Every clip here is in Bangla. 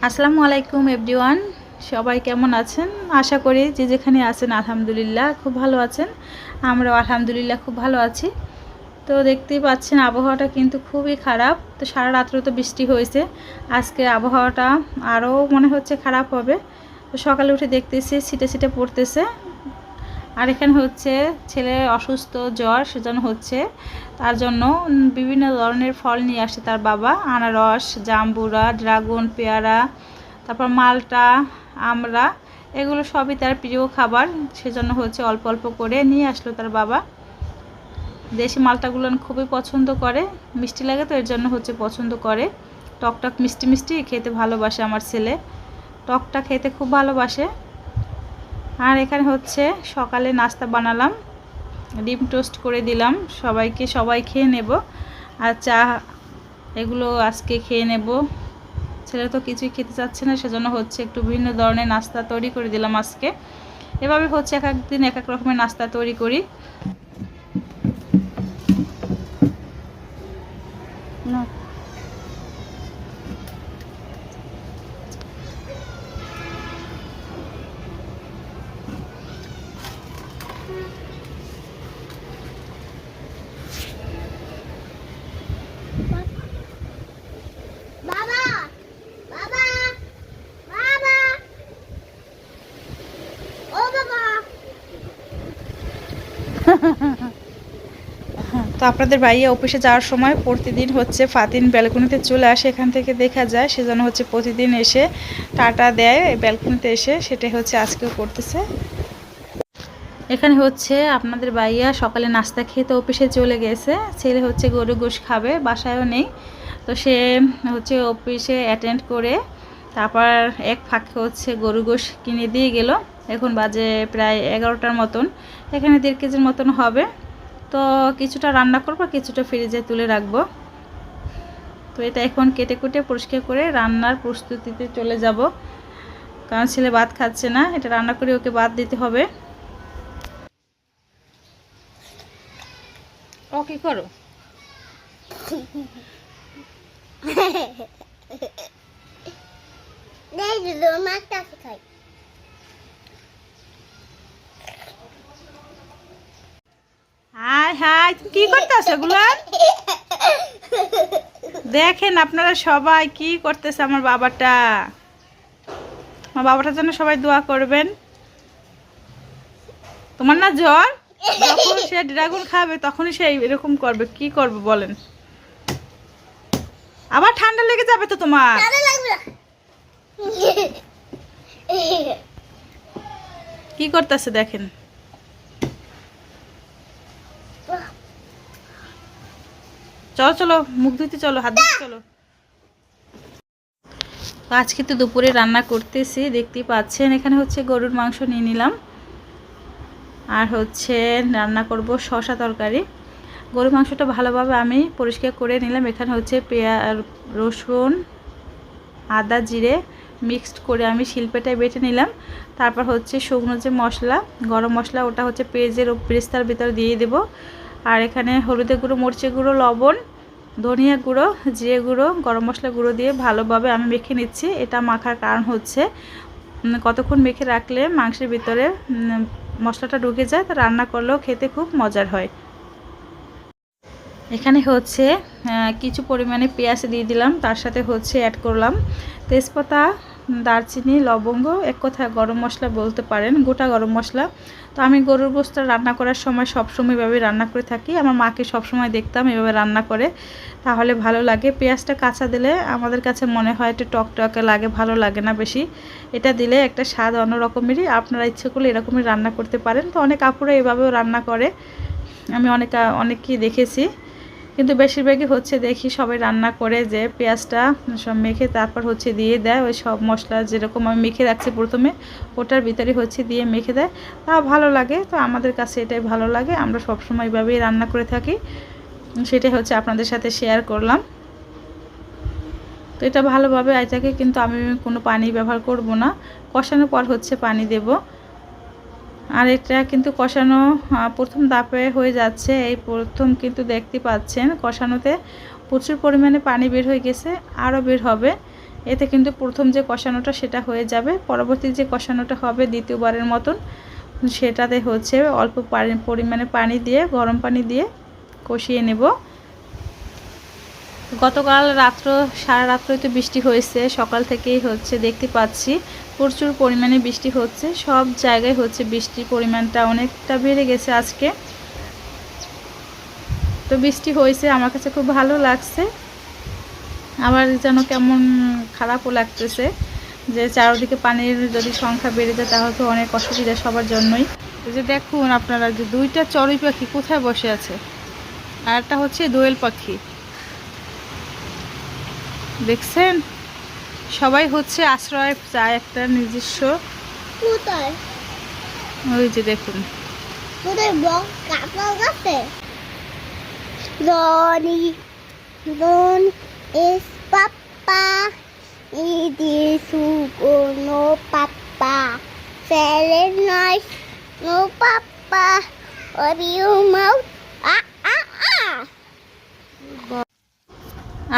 আসসালামু আলাইকুম এভরিওয়ান, সবাই কেমন আছেন? আশা করি যে যেখানে আছেন আলহামদুলিল্লাহ খুব ভালো আছেন। আমরাও আলহামদুলিল্লাহ খুব ভালো আছি। তো দেখতেই পাচ্ছেন আবহাওয়াটা কিন্তু খুবই খারাপ। তো সারা রাত্রে তো বৃষ্টি হয়েছে, আজকে আবহাওয়াটা আরও মনে হচ্ছে খারাপ হবে। তো সকালে উঠে দেখতেছি ছিটে ছিটে পড়তেছে। আর এখানে হচ্ছে ছেলে অসুস্থ, জ্বর, সেজন্য হচ্ছে তার জন্য বিভিন্ন ধরনের ফল নিয়ে আসছে তার বাবা। আনারস, জাম্বুরা, ড্রাগন, পেয়ারা, তারপর মালটা, আমড়া, এগুলো সবই তার প্রিয় খাবার। সেজন্য হচ্ছে অল্প অল্প করে নিয়ে আসলো তার বাবা। দেশি মালটাগুলো খুবই পছন্দ করে, মিষ্টি লাগে তো এর জন্য হচ্ছে পছন্দ করে। টকটক মিষ্টি মিষ্টি খেতে ভালোবাসে আমার ছেলে, টকটা খেতে খুব ভালোবাসে। আর এখানে হচ্ছে সকালে নাস্তা বানালাম, ডিম টোস্ট করে দিলাম সবাইকে, সবাই খেয়ে নেব। আর চা, এগুলো আজকে খেয়ে নেব। ছেলে তো কিছুই খেতে চাচ্ছে না, সেজন্য হচ্ছে একটু ভিন্ন ধরনের নাস্তা তৈরি করে দিলাম আজকে। এভাবে হচ্ছে এক এক দিন এক এক রকমের নাস্তা তৈরি করি। না, তো আপনাদের ভাইয়া অফিসে যাওয়ার সময় প্রতিদিন হচ্ছে ফাতিন ব্যালকনিতে চলে আসে, এখান থেকে দেখা যায়। সেজন্য হচ্ছে প্রতিদিন এসে টাটা দেয় ব্যালকনিতে এসে, সেটাই হচ্ছে আজকেও করতেছে। এখানে হচ্ছে আপনাদের ভাইয়া সকালে নাস্তা খেয়ে তো অফিসে চলে গেছে। ছেলে হচ্ছে গরু গোশ খাবে, বাসায়ও নেই। তো সে হচ্ছে অফিসে অ্যাটেন্ড করে তারপর এক ফাঁকে হচ্ছে গরু গোশ কিনে দিয়ে গেল। এখন বাজে প্রায় 11টার মতন, এখানে 1.5 কেজির মতন হবে। তো কিছুটা রান্না করবো, কিছুটা ফ্রিজে তুলে রাখবো। তো এটা এখন কেটে কুটে পরিষ্কার করে রান্নার প্রস্তুতিতে চলে যাব, কারণ ছেলে ভাত খাচ্ছে না। এটা রান্না করে ওকে ভাত দিতে হবে। ও কি করো? হাই হাই, তুমি কি করতেছ এগুলো? দেখেন আপনারা সবাই কি করতেছে আমার বাবাটা। আমার বাবাটার জন্য সবাই দোয়া করবেন। তোমার না জ্বর? যখন সে ড্রাগন খাবে তখনই সে এরকম করবে। কি করবে বলেন? আবার ঠান্ডা লেগে যাবে তো তোমার। কি করতেছে দেখেন। চলো চলো, মুখ ধুতে চলো, হাত ধুতে চলো। আজকে তো দুপুরে রান্না করতেছি, দেখতেই পাচ্ছেন। এখানে হচ্ছে গরুর মাংস নিয়ে নিলাম, আর হচ্ছে রান্না করব শসা তরকারি। গরুর মাংসটা ভালোভাবে আমি পরিষ্কার করে নিলাম। এখানে হচ্ছে পেঁয়াজ, রসুন, আদা, জিরে মিক্সড করে আমি শিলপাটায় বেটে নিলাম। তারপর হচ্ছে শুকনো যে মশলা, গরম মশলা, ওটা হচ্ছে পেঁয়াজের পেস্তার ভিতর দিয়ে দেব। আর এখানে হলুদের গুঁড়ো, মরিচের গুঁড়ো, লবণ, ধনিয়া গুঁড়ো, জিরে গুঁড়ো, গরম মশলা গুঁড়ো দিয়ে ভালোভাবে আমি মেখে নিচ্ছি। এটা মাখার কারণ হচ্ছে কতক্ষণ মেখে রাখলে মাংসের ভিতরে মশলাটা ঢুকে যায়, তো রান্না করলেও খেতে খুব মজার হয়। এখানে হচ্ছে কিছু পরিমাণে পেঁয়াজ দিয়ে দিলাম, তার সাথে হচ্ছে অ্যাড করলাম তেজপাতা, দারচিনি, লবঙ্গ, এক কথায় গরম মশলা বলতে পারেন, গোটা গরম মশলা। তো আমি গরুর গোশটা রান্না করার সময় সবসময় এভাবে রান্না করে থাকি। আমার মাকে সবসময় দেখতাম এভাবে রান্না করে, তাহলে ভালো লাগে। পেঁয়াজটা কাঁচা দিলে আমাদের কাছে মনে হয় একটু টকটকে লাগে, ভালো লাগে না বেশি। এটা দিলে একটা স্বাদ অন্য রকমেরই। আপনারা ইচ্ছে করলে এরকমই রান্না করতে পারেন। তো অনেক আপুরা এভাবেও রান্না করে, আমি অনেককেই দেখেছি। কিন্তু বেশিরভাগই হচ্ছে দেখি সবাই রান্না করে যে পেঁয়াজটা সব মেখে তারপর হচ্ছে দিয়ে দেয় ওই সব মশলা, যেরকম আমি মেখে রাখছি প্রথমে ওটার ভিতরে হচ্ছে দিয়ে মেখে দেয়, তাও ভালো লাগে। তো আমাদের কাছে এটাই ভালো লাগে, আমরা সবসময় এইভাবেই রান্না করে থাকি। সেটাই হচ্ছে আপনাদের সাথে শেয়ার করলাম। তো এটা ভালোভাবে এটাকে কিন্তু আমি কোনো পানি ব্যবহার করব না, কষানোর পর হচ্ছে পানি দেব। আর এটা কিন্তু কষানো প্রথম ধাপে হয়ে যাচ্ছে, এই প্রথম কিন্তু দেখতে পাচ্ছেন কষানোতে প্রচুর পরিমাণে পানি বের হয়ে গেছে, আরও বের হবে। এতে কিন্তু প্রথম যে কষানোটা সেটা হয়ে যাবে। পরবর্তী যে কষানোটা হবে দ্বিতীয়বারের মতন, সেটাতে হচ্ছে অল্প পরিমাণে পানি দিয়ে, গরম পানি দিয়ে কষিয়ে নেব। গতকাল সারা রাত্রই তো বৃষ্টি হয়েছে, সকাল থেকেই হচ্ছে দেখতে পাচ্ছি প্রচুর পরিমাণে বৃষ্টি হচ্ছে। সব জায়গায় হচ্ছে বৃষ্টির পরিমাণটা অনেকটা বেড়ে গেছে আজকে। তো বৃষ্টি হয়েছে, আমার কাছে খুব ভালো লাগছে, আবার যেন কেমন খারাপও লাগতেছে যে চারদিকে পানির যদি সংখ্যা বেড়ে যায় তাহলে তো অনেক অসুবিধা সবার জন্যই। এই যে দেখুন আপনারা যে দুইটা চড়ুই পাখি কোথায় বসে আছে, আর একটা হচ্ছে দোয়েল পাখি, দেখছেন? সবাই হচ্ছে আশ্রয় চায় একটা নিজস্ব। ওই যে দেখুন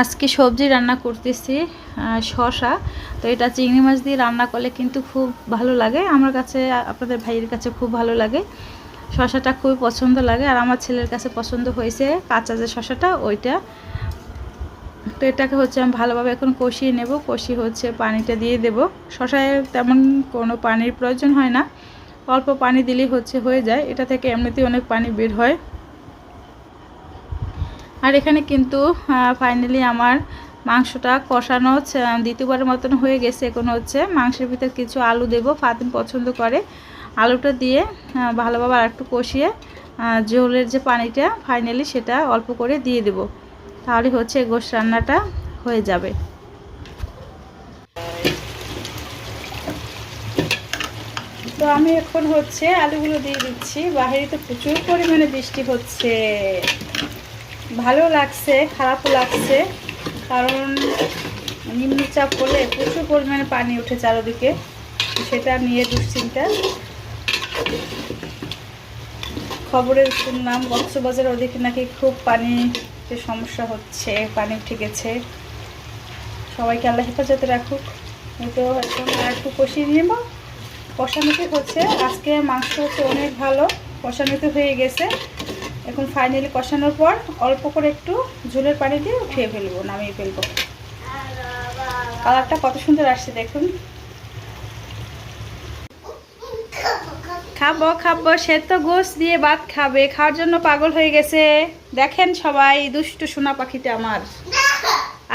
আজকে সবজি রান্না করতেছি শসা। তো এটা চিংড়ি মাছ দিয়ে রান্না করলে কিন্তু খুব ভালো লাগে আমার কাছে, আপনাদের ভাইয়ের কাছে খুব ভালো লাগে। শসাটা খুবই পছন্দ লাগে, আর আমার ছেলের কাছে পছন্দ হয়েছে কাঁচা যে শসাটা ওইটা। তো এটাকে হচ্ছে আমি ভালোভাবে এখন কষিয়ে নেব। কষিয়ে হচ্ছে পানিটা দিয়ে দেব। শসায় তেমন কোনো পানির প্রয়োজন হয় না, অল্প পানি দিলেই হচ্ছে হয়ে যায়। এটা থেকে এমনিতেই অনেক পানি বের হয়। আর এখানে কিন্তু ফাইনালি আমার মাংসটা কষানো দ্বিতীয়বারের মতন হয়ে গেছে। এখন হচ্ছে মাংসের ভিতর কিছু আলু দেব, ফাতিম পছন্দ করে। আলুটা দিয়ে ভালোভাবে আর একটু কষিয়ে ঝোলের যে পানিটা ফাইনালি সেটা অল্প করে দিয়ে দেব, তাহলে হচ্ছে গোশ রান্নাটা হয়ে যাবে। তো আমি এখন হচ্ছে আলুগুলো দিয়ে দিচ্ছি। বাইরে তো প্রচুর পরিমাণে বৃষ্টি হচ্ছে, ভালো লাগছে খারাপও লাগছে, কারণ নিম্নচাপ হলে প্রচুর পরিমাণে পানি ওঠে চারদিকে, সেটা নিয়ে দুশ্চিন্তা। খবরে শুনলাম কক্সবাজার ওদিকে নাকি খুব পানিতে সমস্যা হচ্ছে, পানি উঠে গেছে। সবাইকে আল্লাহ হেফাজতে রাখুক। তো এখন আর একটু কষিয়ে নেব। কষানোতে হচ্ছে আজকে মাংস হচ্ছে অনেক ভালো কষানোতে হয়ে গেছে। এখন ফাইনালি কষানোর পর অল্প করে একটু ঝোলের পানি দিয়ে উঠিয়ে ফেলবো, নামিয়ে ফেলবো। কালারটা কত সুন্দর আসছে দেখুন। খাবো খাবো, সে তো গোশ দিয়ে ভাত খাবে, খাওয়ার জন্য পাগল হয়ে গেছে। দেখেন সবাই, দুষ্টু সোনা পাখিটা আমার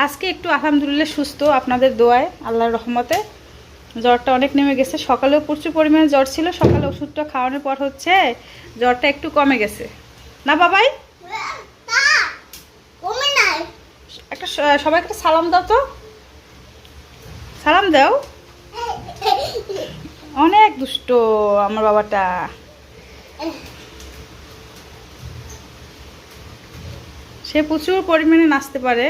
আজকে একটু আলহামদুলিল্লাহ সুস্থ, আপনাদের দোয়ায় আল্লাহর রহমতে। জ্বরটা অনেক নেমে গেছে, সকালেও প্রচুর পরিমাণে জ্বর ছিল, সকালে ওষুধটা খাওয়ানোর পর হচ্ছে জ্বরটা একটু কমে গেছে। না বাবাই, একটা সবাইকে সালাম দাও তো, সালাম দাও। অনেক দুষ্ট আমার বাবাটা। সে প্রচুর পরিমাণে নাচতে পারে।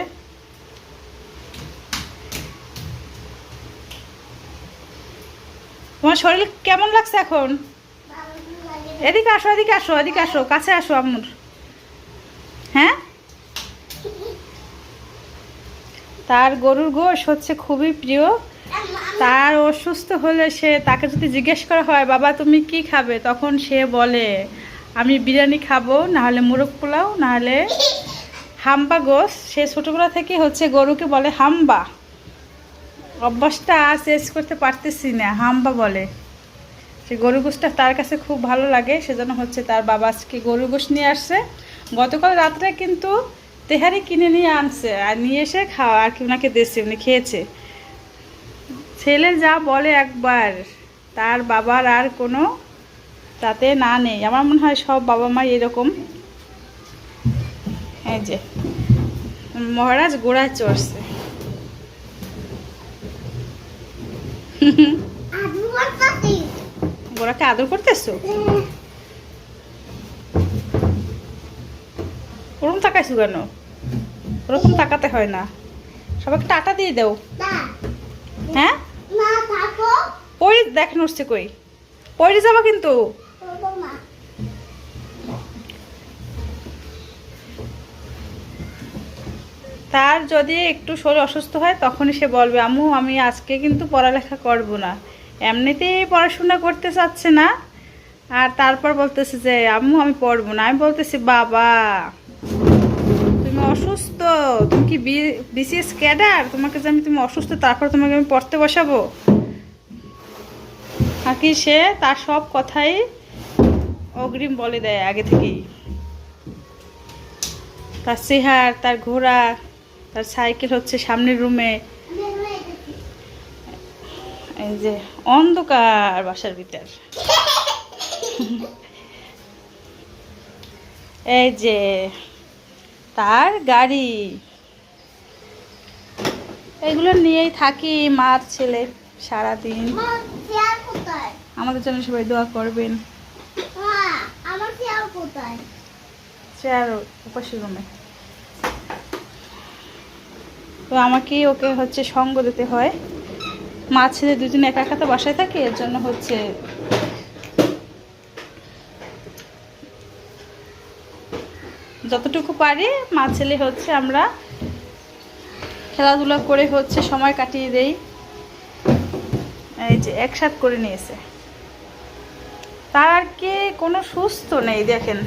তোমার শরীর কেমন লাগছে এখন? এদিকে আসো, এদিকে আসো, এদিকে আসো, কাছে আসো আম্মুর। হ্যাঁ, তার গরুর গোশ হচ্ছে খুবই প্রিয়। তার অসুস্থ হলে তাকে যদি জিজ্ঞেস করা হয় বাবা তুমি কি খাবে, তখন সে বলে আমি বিরিয়ানি খাবো, নাহলে মোরগ পোলাও, নাহলে হাম্বা গোশ। সে ছোটোবেলা থেকে হচ্ছে গরুকে বলে হাম্বা, অভ্যাসটা চেঞ্জ করতে পারতেছি না, হাম্বা বলে। সে গরু গোশটা তার কাছে খুব ভালো লাগে, সেজন্য হচ্ছে তার বাবা আজকে গরু গোশ নিয়ে আসছে। গতকাল রাত্রে কিন্তু তেহারি কিনে নিয়ে আনছে, আর নিয়ে এসে খাওয়া আর কি ওনাকে দিয়েছে, উনি খেয়েছে। ছেলে যা বলে একবার, তার বাবার আর কোনো তাতে না নেই। আমার মনে হয় সব বাবা মা এরকম। এই যে মহারাজ গোড়ায় চড়ছে। গোড়াকে আদর করতেছো? ওরকম তাকাইছো কেন? ওরকম তাকাতে হয় না, সবাইকে টাটা দিয়ে দাও। হ্যাঁ, ওই দেখেন উঠছে, কই পড়ে যাবা কিন্তু। তার যদি একটু শরীর অসুস্থ হয় তখনই সে বলবে আম্মু আমি আজকে কিন্তু পড়ালেখা করব না। এমনিতেই পড়াশোনা করতে চাচ্ছে না, আর তারপর বলতেছে যে আম্মু আমি পড়বো না। আমি বলতেছি বাবা তুমি অসুস্থ, তুমি কি বিসিএস ক্যাডার, তোমাকে যে আমি তুমি অসুস্থ তারপর তোমাকে আমি পড়তে বসাবো? আর কি সে তার সব কথাই অগ্রিম বলে দেয় আগে থেকেই। তার চেহার, তার ঘোড়া, তার সাইকেল হচ্ছে সামনের রুমে। এই যে অন্ধকার বাসার ভিতর, এই যে তার গাড়ি, এগুলো নিয়েই থাকি মার ছেলে সারাদিন। আমাদের জন্য সবাই দোয়া করবেন। চেয়ার উপাসের রুমে। তো আমাকে ওকে হচ্ছে সঙ্গ দিতে হয়, মা ছেলে দুজন একা একা তো বাসায় থাকে, এর জন্য হচ্ছে যতটুকু পারি মা ছেলে হচ্ছে আমরা খেলাধুলা করে হচ্ছে সময় কাটিয়ে দেই। এই যে একসাথে করে নিয়েছে, তার আর কি কোনো সুস্থ নেই। দেখেন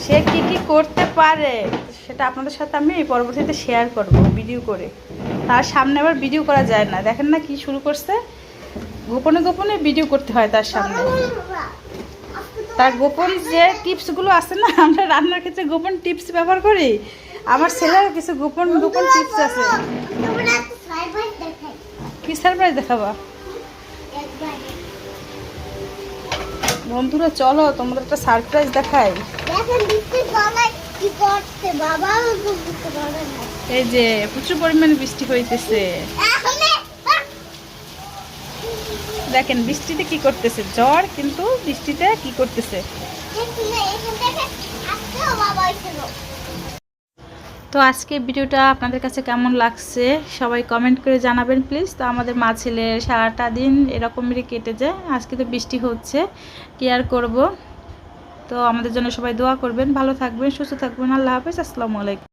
সে কি কি করতে পারে সেটা আপনাদের সাথে আমি পরবর্তীতে শেয়ার করব ভিডিও করে। তার সামনে আবার ভিডিও করা যায় না, দেখেন না কি শুরু করছে, গোপনে গোপনে ভিডিও করতে হয় তার সামনে। তার গোপন যে টিপসগুলো আছে না, আমরা রান্নার ক্ষেত্রে গোপন টিপস ব্যবহার করি, আমার ছেলের কিছু গোপন গোপন টিপস আছে। কি সারপ্রাইজ দেখাবা? বন্ধুরা চলো তোমাদের একটা সারপ্রাইজ দেখাই। এই যে প্রচুর পরিমাণে বৃষ্টি হইতেছে, দেখেন বৃষ্টিতে কি করতেছে, ঝড় কিন্তু বৃষ্টিতে কি করতেছে। তো আজকে ভিডিওটা আপনাদের কাছে কেমন লাগছে সবাই কমেন্ট করে জানাবেন প্লিজ। তো আমাদের মা ছেলের সারাটা দিন এরকমই কেটে যায়, আজকে তো বৃষ্টি হচ্ছে, কি আর করব। তো আমাদের জন্য সবাই দোয়া করবেন, ভালো থাকবেন, সুস্থ থাকবেন। আল্লাহ হাফেজ, আসসালামু আলাইকুম।